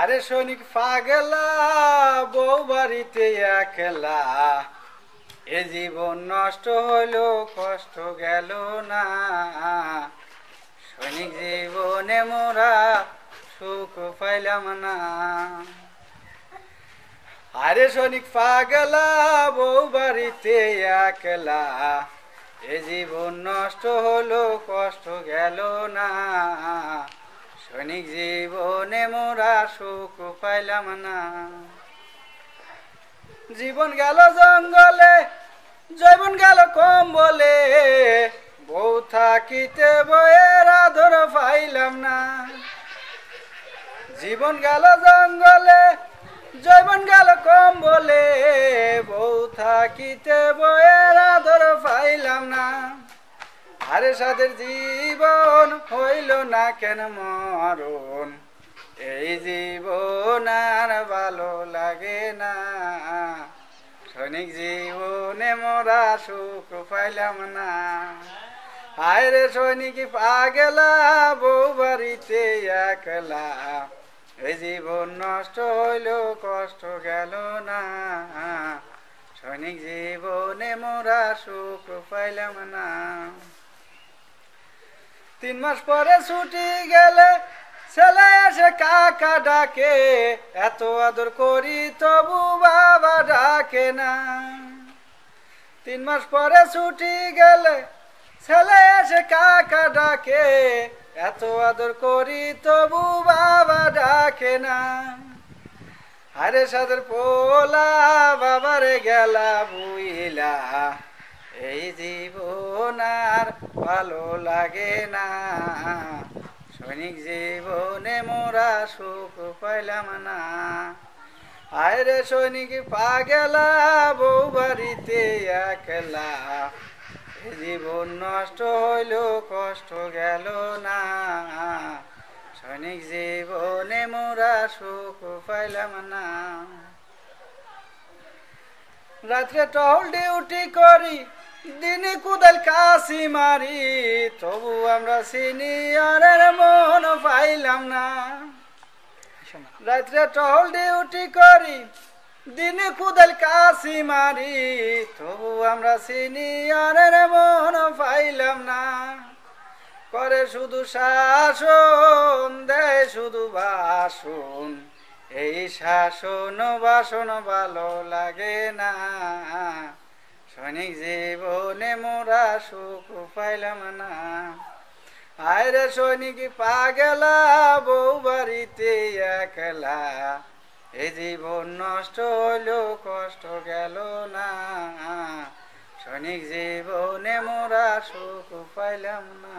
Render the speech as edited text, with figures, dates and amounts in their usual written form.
আরে সৈনিক পাগলা, বউ বাড়িতে একলা, এ জীবন নষ্ট হইল, কষ্ট গেল না। সৈনিক জীবনে মোরা সুখ পাইলাম না। আরে সৈনিক পাগলা, বউ বাড়িতে একলা, এ জীবন নষ্ট হলো, কষ্ট গেল না। সৈনিক জীবনে মোরা সুখ পাইলাম না। জীবন গেল জঙ্গলে, জৈবন গেল কম্বলে, বউ থাকিতে বইয়ের আদর পাইলাম না। জীবন গেল জঙ্গলে, জৈবন গেল কম্বলে, বউ থাকিতে বইয়ের আদর পাইলাম না। আরে সাদের জীবন হইল না কেন মরণ, এই জীবন আর ভালো লাগে না। সৈনিক জীবনে মোরা সুখ পাইলাম না। হায় রে সৈনিক পাগলা, বউ বাড়িতে একলা, এই জীবন নষ্ট হইল, কষ্ট গেল না। সৈনিক জীবনে মোরা সুখ পাইলাম না। 3 মাস পরে ছুটি গেলে ছেলে এসে কাকা ডাকে, এত আদর করি তবু বাবা ডাকে না। 3 মাস পরে ছুটি গেলে ছেলে এসে কাকা ডাকে, এত আদর করি তবু বাবা ডাকে না। আরে সাদের পোলা, বাবারে গেলা বুইলা, এই জীবন আর ভালো লাগে না। সৈনিক জীবনে মোরা সুখ পাইলাম না। আয় রে সৈনিক পাগলা, বউ বাড়িতে একলা, জীবন নষ্ট হইল, কষ্ট গেল না। সৈনিক জীবনে মোরা সুখ পাইলাম না। রাত্রে টহল ডিউটি করি, দিনে কুদাল কাশি মারি, তবু আমরা সিনিয়রের মন পাইলাম না। রাত্রে টহল ডিউটি করি, দিনে কুদাল কাশি মারি, তবু আমরা সিনিয়রের মন পাইলাম না। করে শুধু শাসন, দেয় শুধু বাসন, এই শাসন বাসন ভালো লাগে না। সৈনিক জীবনে মোরা সুখ পাইলাম না। আয় রে সৈনিক পাগলা, বউ বাড়িতে একলা, এই জীবন নষ্ট হইল, কষ্ট গেল না। সৈনিক জীবনে মোরা সুখ পাইলাম না।